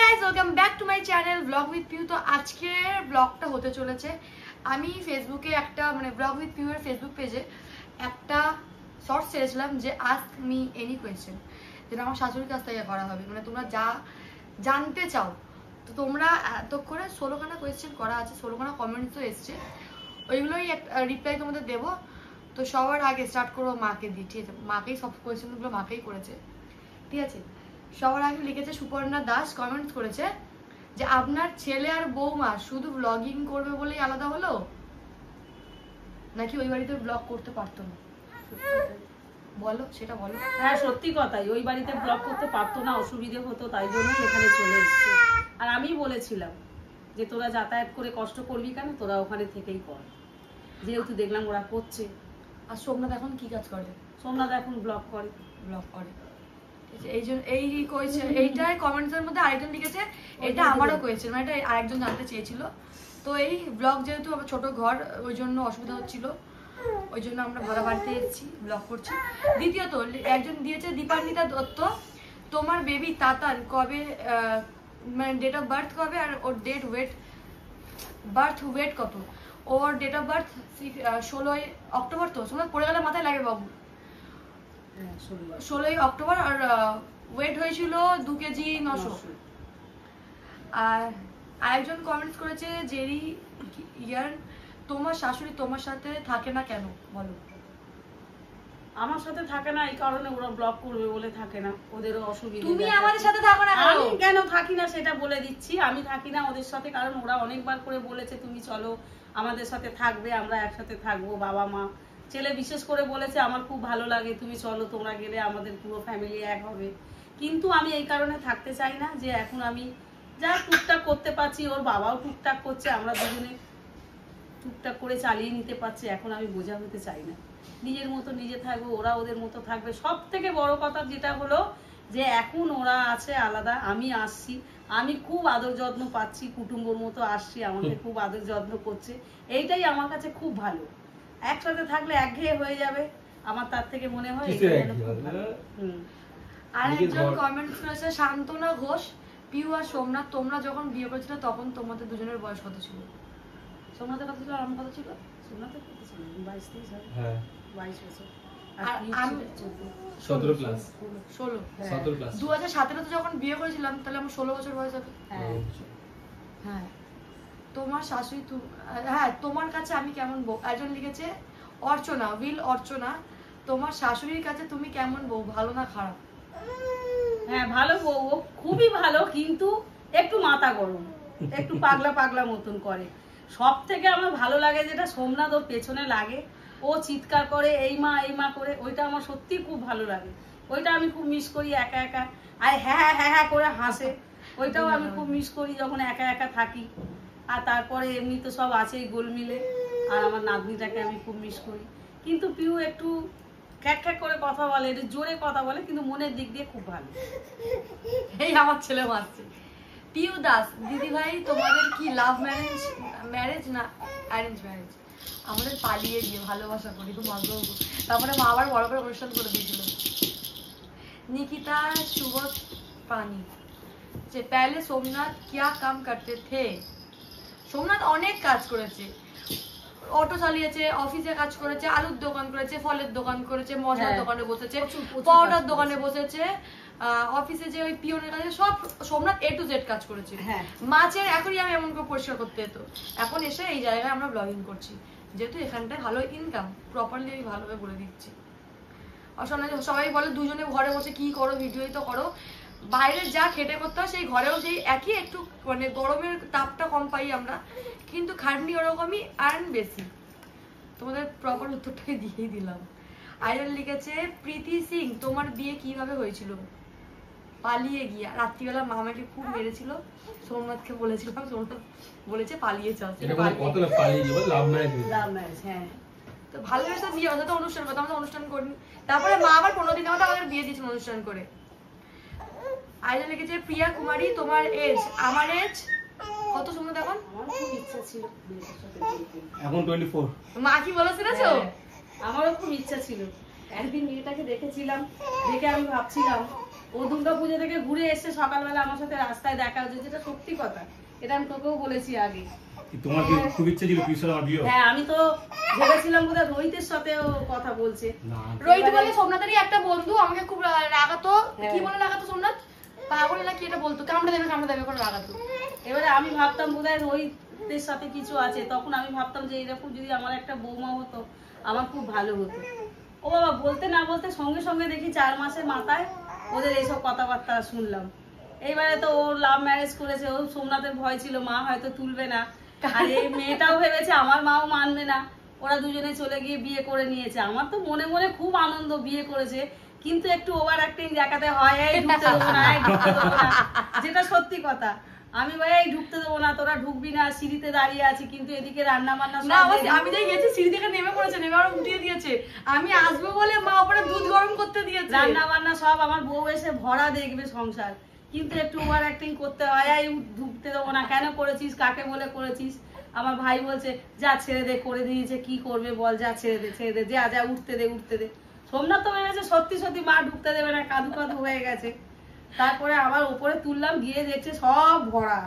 Guys, welcome back to my channel blog with Piu. তো আজকের ব্লগটা হতে চলেছে, আমি ফেসবুকে একটা ব্লগ উইথ পিউ এর ফেসবুক পেজে একটা শর্ট ছেড়েছিলাম যে আস্ক মি এনি কোয়েশ্চেন, যেটা আমার শাশুড়ির কাছ থেকে করা হবে। তোমরা যা জানতে চাও, তো তোমরা এতক্ষণে 16খানা কোয়েশ্চেন করা আছে, 16খানা কমেন্টসও এসছে, ওইগুলোই রিপ্লাই তোমাদের দেবো। তো সবার আগে স্টার্ট করবো মাকে দিয়ে, ঠিক আছে? মাকেই সব কোয়েশ্চেনগুলো মাকেই করেছে, ঠিক আছে? সবার আগে লিখেছে সুপর্ণা দাস, কমেন্টস করেছে যে আপনার ছেলে আর বৌমা শুধু ব্লগিং করবে বলেই আলাদা হলো, নাকি ওই বাড়িতে ব্লগ করতে পারতো না? বলো, সেটা বলো। হ্যাঁ, সত্যি কথাই, ওই বাড়িতে ব্লগ করতে পারতো না, অসুবিধে হতো, তাই জন্য এখানে চলে এসছে। আর আমি বলেছিলাম যে তোরা যাতায়াত করে কষ্ট করবি কেন, তোরা ওখানে থেকেই কর, যেহেতু দেখলাম ওরা করছে। আর সোমনাথ এখন কি কাজ করে? সোমনাথ এখন ব্লগ করে। এইটাই কমেন্টস এর মধ্যে আরেকজন লিখেছে, এটা আমারও কোয়েশ্চেন, এটা আরেকজন জানতে চেয়েছিল। তো এই ব্লগ যেহেতু আমার ছোট ঘর, ওই জন্য অসুবিধা হচ্ছিল, ওই জন্য আমরা ভাড়া বাড়িতে এসেছি, ব্লগ করছি। দ্বিতীয়ত একজন দিয়েছে দীপান্বিতা দত্ত, তোমার বেবি তাতান কবে, ডেট অফ বার্থ কবে, আর ওর বার্থ ওয়েট কত? ওর ডেট অফ বার্থ 16 অক্টোবর। তো সময় পড়ে গেলে মাথায় লাগে বাবু, 16 অক্টোবর। আর ওয়েট হয়েছিল 2 কেজি 900। আর আরেকজন কমেন্টস করেছে জেরি ইয়ার, তোমার শাশুড়ি তোমার সাথে থাকে না কেন বলো? আমার সাথে থাকে না এই কারণে, ওরা ব্লগ করবে বলে থাকে না, ওদেরও অসুবিধা। তুমি আমাদের সাথে থাকো না? আমি কেন থাকি না সেটা বলে দিচ্ছি, আমি থাকি না ওদের সাথে, কারণ ওরা অনেকবার করে বলেছে তুমি চলো আমাদের সাথে থাকবে, আমরা একসাথে থাকবো, বাবা মা ছেলে বিশেষ করে বলেছে আমার খুব ভালো লাগে, তুমি চলো, তোমরা গেলে আমাদের পুরো ফ্যামিলি এক হবে। কিন্তু আমি এই কারণে থাকতে চাই না যে এখন আমি যা টুকটাক করতে পারছি, ওর বাবাও টুকটাক করছে, আমরা দুজনে টুকটাক করে চালিয়ে নিতে পারছি, এখন আমি বোঝা হতে চাই না, নিজের মতো নিজে থাকবো, ওরা ওদের মতো থাকবে। সব থেকে বড় কথা যেটা হলো যে এখন ওরা আছে আলাদা, আমি আসছি, আমি খুব আদর যত্ন পাচ্ছি, কুটুম্বর মতো আসছি, আমাকে খুব আদর যত্ন করছে, এইটাই আমার কাছে খুব ভালো। একসাথে থাকলে একঘেয়ে হয়ে যাবে, আমার তার থেকে মনে হয় আরেকজন কমেন্টস করেছে শান্তনা ঘোষ, পিউ আর সোমনাথ তোমরা যখন বিয়ে করেছিল তখন তোমাদের দুজনের বয়স কত ছিল? সোমনাথের কত ছিল, আমার কত ছিল? সোমনাথের কত ছিল? 22-23 হবে। হ্যাঁ, 22 বছর। আর আমি 17 ক্লাস। 17 ক্লাস। 2017 তে যখন বিয়ে করেছিলাম, তাহলে আমার 16 বছর বয়স হবে। হ্যাঁ। তোমার শাশুড়ি, হ্যাঁ, তোমার কাছে আমি কেমন বউ? একজন লিখেছে অর্চনা, অর্চনা, তোমার শাশুড়ির কাছে তুমি কেমন বউ, ভালো না খারাপ? হ্যাঁ, ভালো বউ, খুবই ভালো, কিন্তু একটু মাথা গরম, একটু পাগলা পাগলা মতন করে। সব থেকে আমার ভালো লাগে যেটা সোমনাথ ওর পেছনে লাগে, ও চিৎকার করে এই মা করে, ওইটা আমার সত্যি খুব ভালো লাগে, ওইটা আমি খুব মিস করি। একা একা আর হ্যাঁ হ্যাঁ হ্যাঁ করে হাসে, ওইটাও আমি খুব মিস করি যখন একা একা থাকি। আর তারপরে এমনি তো সব আছেই গোল মিলে, আর আমার নাতনিটাকে আমি খুব মিস করি। কিন্তু পিউ একটু খ্যাক খ্যাক করে কথা বলে, একটু জোরে কথা বলে, কিন্তু মনের দিক দিয়ে খুব ভালো। এই আমার ছেলে মারছে। পিউ দাস, দিদি ভাই তোমাদের কি লাভ ম্যারেজ না অ্যারেঞ্জ ম্যারেজ? আমাদের পালিয়ে গিয়ে ভালোবাসা করি, খুব মজা। তারপরে মা আবার বড় করে অনুষ্ঠান করে দিয়েছিল। निकिता शुभ पानी যে पहले सोमनाथ क्या काम करते थे? সোমনাথ অনেক কাজ করেছে, অটো চালিয়েছে, অফিসে কাজ করেছে, আলুর দোকান করেছে, ফলের দোকান করেছে, মশলার দোকানে বসেছে, পাউডার দোকানে বসেছে, অফিসে যে ওই পিওনের কাজে, সব সোমনাথ A to Z কাজ করেছে। মাছের অ্যাকোয়ারিয়াম এমন করে পরিষ্কার করতে হতো, এখন এসে এই জায়গায় আমরা ব্লগিং করছি, যেহেতু এখানটায় ভালো ইনকাম, প্রপারলি আমি ভালোভাবে বলে দিচ্ছি। সবাই বলে দুজনে ঘরে বসে কি করো, ভিডিওই তো করো। বাইরে যা খেটে করতে হয় সেই ঘরেও সেই একই, একটু গরমের তাপটা কম পাই আমরা, কিন্তু খাটনি ওরকমই, আর্ন বেশি। তোমাদের প্রপার উত্তরটাকে দিয়েই দিলাম। আইরন লিখেছে প্রীতি সিং, তোমার বিয়ে কিভাবে হয়েছিল? পালিয়ে গিয়া। রাত্রিবেলা মামাকে খুব মেরেছিল, সোমনাথকে বলেছিলাম, সোমনাথ বলেছে পালিয়ে যাও। হ্যাঁ, তো ভালোবেসে বিয়ে হতো, অনুষ্ঠান করতো, আমরা অনুষ্ঠান করিনি। তারপরে মা আবার 15 দিন আমাদের বিয়ে দিয়েছিল অনুষ্ঠান করে। আইজা লিখেছে প্রিয়া কুমারী, তোমার এজ? আমার এজ কত? শুনে দেখুন, আমার খুব ইচ্ছা ছিল এখন 24। মা কি বলেছিল? আমারও খুব ইচ্ছা ছিল, একদিন মেয়েটাকে দেখেছিলাম, দেখে আমি ভাবছিলাম ও দুর্গাপুজো থেকে ঘুরে এসে সকালবেলা আমার সাথে রাস্তায় দেখা হচ্ছে, যেটা সত্যি কথা, এটা আমি তোকেও বলেছি আগে। তোমার কি খুব ইচ্ছে ছিল পিউর সাথে আমার বিয়ে? হ্যাঁ, আমি তো ভেবেছিলাম বোধহয় রোহিতের সাথেও কথা বলছে। না, রোহিত বলে সোমনাথেরই একটা বন্ধু আমাকে খুব রাগাতো, কি বলে রাগাতো সোমনাথ, পাগল না কি এটা বলতো, কামড়ে দেবে করে রাগাতো। এবারে আমি ভাবতাম বোধহয় রোহিতের সাথে কিছু আছে, তখন আমি ভাবতাম যে এরকম যদি আমার একটা বৌমা হতো আমার খুব ভালো হতো। ও বাবা, বলতে না বলতে সঙ্গে সঙ্গে দেখি 4 মাসের মাথায় ওদের এইসব কথাবার্তা শুনলাম। এইবারে তো ও লাভ ম্যারেজ করেছে, ও সোমনাথের ভয় ছিল মা হয়তো তুলবে না, আর এই মেয়েটাও ভেবেছে আমার মাও মানবে না, ওরা দুজনে চলে গিয়ে বিয়ে করে নিয়েছে। আমার তো মনে মনে খুব আনন্দ, বিয়ে করেছে, কিন্তু একটু ওভার অ্যাক্টিং দেখাতে হয়, এই ঢুকতে দেবো না, এই ঢুকতে দেবো না, যেটা সত্যি কথা। আমি ভাই এই ঢুকতে দেবো না, তোরা ঢুকবি না, সিঁড়িতে দাঁড়িয়ে আছি, কিন্তু এদিকে রান্না বান্না না আমি যাই গেছি সিঁড়ি থেকে নেমে পড়েছে, নেমে আবার উঠিয়ে দিয়েছে, আমি আসবো বলে মা ওপরে দুধ গরম করতে দিয়েছে, রান্না বান্না সব আমার বউ এসে ভরা দেখবে সংসার, কিন্তু একটু ওভার অ্যাক্টিং করতে হয়, এই ঢুকতে দেবো না, কেন করেছিস, কাকে বলে করেছিস। আমার ভাই বলছে যা ছেড়ে দে, করে দিয়েছে কি করবে বল, যা ছেড়ে দে, যা যা উঠতে দে। সোমনাথ তো ভেবেছে সত্যি সত্যি মা ঢুকতে দেবে না, কাদু হয়ে গেছে। তারপরে আবার ওপরে তুললাম, গিয়ে দেখছে সব ভরা,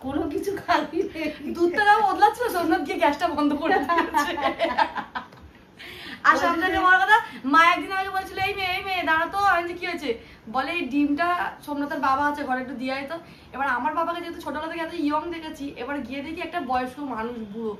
কোনো কিছু খালি নেই। দুধটা দাও বদলাচ্ছিল, সোমনাথ গিয়ে গ্যাসটা বন্ধ করে দিয়েছে। আর সবথেকে বড় কথা, মা একদিন আগে বলছিল এই মেয়ে দাঁড়া তো, আমি যে কি হয়েছে, বলে এই ডিমটা সোমনাথের বাবা আছে ঘরে, একটু দিয়ে তো। এবার আমার বাবাকে যেহেতু ছোটবেলা থেকে এত ইয়ং দেখেছি, এবার গিয়ে দেখি একটা বয়স্ক মানুষ, বুড়ো।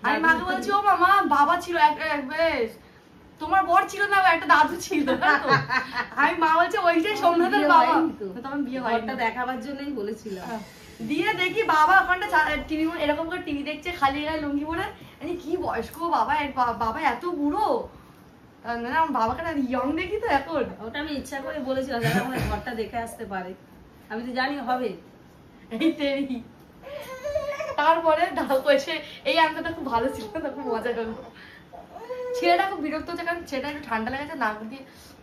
আমি মাকে বলছি ও মামা বাবা ছিল বেশ, তোমার বর ছিল না, একটা দাদু ছিল। আমি মা বলছে ওইটাই সোমনাথের বাবা, তখন বিয়ে হয়, ওটা দেখাবার জন্যই বলেছিল। দিয়ে দেখি বাবা ওখানটা টিভি এরকম করে টিভি দেখছে, খালি গায়ে লুঙ্গি পরে, কি বয়স্ক বাবা, বাবা এত বুড়ো, আমার বাবাকে না ইয়ং দেখি তো এখন। ওটা আমি ইচ্ছা করে বলেছিলাম যাতে আমার ঘরটা দেখে আসতে পারে, আমি তো জানি হবে। এই তেরি তারপরে এসে এই আঙ্কাটা খুব ভালো ছিল, খুব মজা করলো। ছেলেটা খুব বিরক্ত হচ্ছে, কারণ ছেলেটা একটু ঠান্ডা লেগেছে,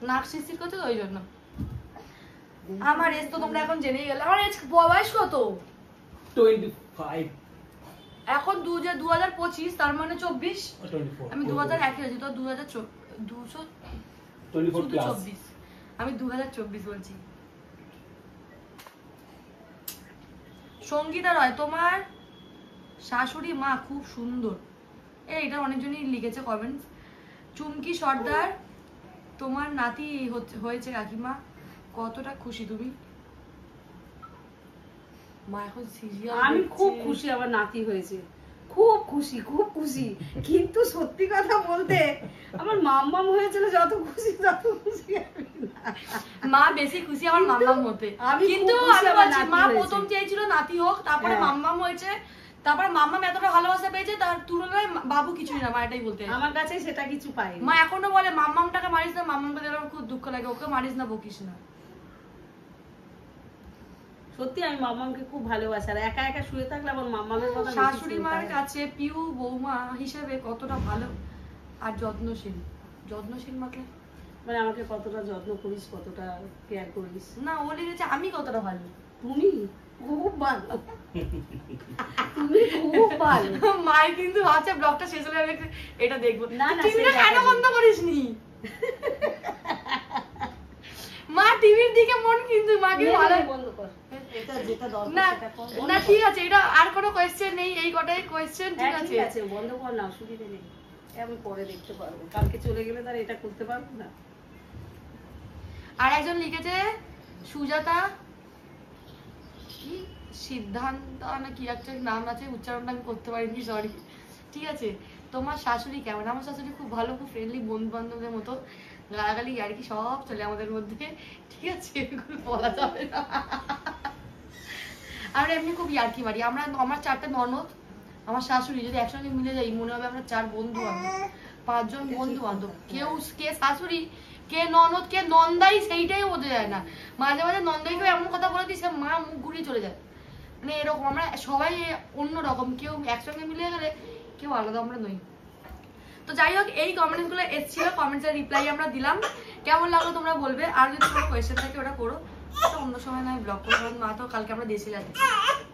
নাক শিরশির করছে, ওই জন্য। আমার এজ তো তোমরা এখন জেনেই গেলে, আমার এজ বয়স কত? 25 এখন 2025, তার মানে 24। 24 আমি 2001 হয়েছি, তো 24 প্লাস। 24, আমি 2024 বলছি। সঙ্গীতা রয়, তোমার শাশুড়ি মা খুব সুন্দর, এটা অনেকজনই লিখেছে কমেন্টস। চুমকি সর্দার, তোমার নাতি হয়েছে কাকিমা, কতটা খুশি তুমি? মা এখন সিরিয়াল, আমি খুব খুশি আমার নাতি হয়েছে, খুব খুশি, কিন্তু সত্যি কথা বলতে আমার মাম্মাম হয়েছিল যত খুশি আমি না। মা বেশি খুশি আমার মাম্মাম হতে, কিন্তু আমি বলছি মা প্রথম চেয়েছিল নাতি হোক, তারপরে মাম্মাম হয়েছে, তারপরে মাম্মাম এতটা ভালোবাসা পেয়েছে, তার তুলনায় বাবু কিছুই না, মা এটাই বলতে। আমার কাছে সেটা কিছু পাই মা এখনো বলে মাম্মামটাকে মারিস না, মাম্মামকে দেখলে আমার খুব দুঃখ লাগে, ওকে মারিস না, বকিস না। সত্যি আমি মাম্মামকে খুব ভালোবাসি, আর একা একা শুয়ে থাকলে আমার মাম্মামের কথা শাশুড়ি মার কাছে পিউ বৌমা হিসেবে কতটা ভালো আর যত্নশীল মাকে, মানে আমাকে কতটা যত্ন করিস, কতটা কেয়ার করিস। না ও লিখেছে আমি কতটা ভালো, তুমি খুব ভালো, তুমি খুব ভালো। মায়ের কিন্তু ভাবছে ব্লগটা শেষ হলে আমি এটা দেখবো, না টিভিটা কেন বন্ধ করিসনি? মা টিভির দিকে মন, কিন্তু মাকে ভালো বন্ধ কর, এটা যেটা দরকার না সেটা কর। না ঠিক আছে, এটা আর কোনো কোয়েশ্চেন নেই, এই কটাই কোয়েশ্চেন, ঠিক আছে? ঠিক আছে, বন্ধ কর না, অসুবিধা নেই, আমি পরে দেখতে পারবো, কালকে চলে গেলে তার এটা করতে পারবো না। আর একজন লিখেছে সুজাতা কি সিদ্ধান্ত না কি একটা নাম আছে, উচ্চারণটা আমি করতে পারিনি, সরি। ঠিক আছে, তোমার শাশুড়ি কেমন? আমার শাশুড়ি খুব ভালো, খুব ফ্রেন্ডলি, বন্ধু বান্ধবদের মতো, গালাগালি আর কি সব চলে আমাদের মধ্যে, ঠিক আছে, এগুলো বলা যাবে না। আমরা এমনি খুব ইয়ার্কি মারি, আমার 4টে ননদ, আমার শাশুড়ি যদি একসঙ্গে মিলে যাই মনে হবে আমরা 4 বন্ধু বান্ধব, 5 জন বন্ধু বান্ধব, কেউ কে শাশুড়ি কে ননদ কে নন্দাই সেইটাই বোঝা যায় না। মাঝে মাঝে নন্দাইকেও এমন কথা বলে দিই, সে মা মুখ ঘুরিয়ে চলে যায়, মানে এরকম আমরা সবাই অন্য রকম, কেউ একসঙ্গে মিলে গেলে কেউ আলাদা আমরা নই। তো যাই হোক, এই কমেন্টস গুলো এসেছিল, কমেন্টসের রিপ্লাই আমরা দিলাম, কেমন লাগলো তোমরা বলবে। আর যদি কোনো কোয়েশ্চেন থাকে ওটা করো, অন্য সময় না ব্লগ করবো, মা তো কালকে আমরা দেশে যাচ্ছি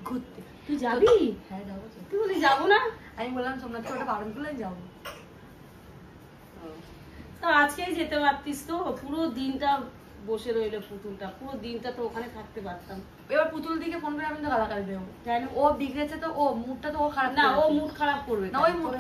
ঘুরতে। তুই যাবি? হ্যাঁ যাবো। তুই বলি যাবো না, আমি বললাম তোমরা তো ওটা বারণ করলে যাবো। তো আজকেই যেতে পারতিস তো, পুরো দিনটা বসে রইলো পুতুলটা, পুরো দিনটা তো ওখানে থাকতে পারতাম। এবার পুতুল দিকে ফোন করে আমি তো গালাগালি দেবো, কেন? ও বিগড়েছে তো, ও মুডটা তো ও খারাপ না, ও করেছে। মুড খারাপ করবে না, ওই কেন? mood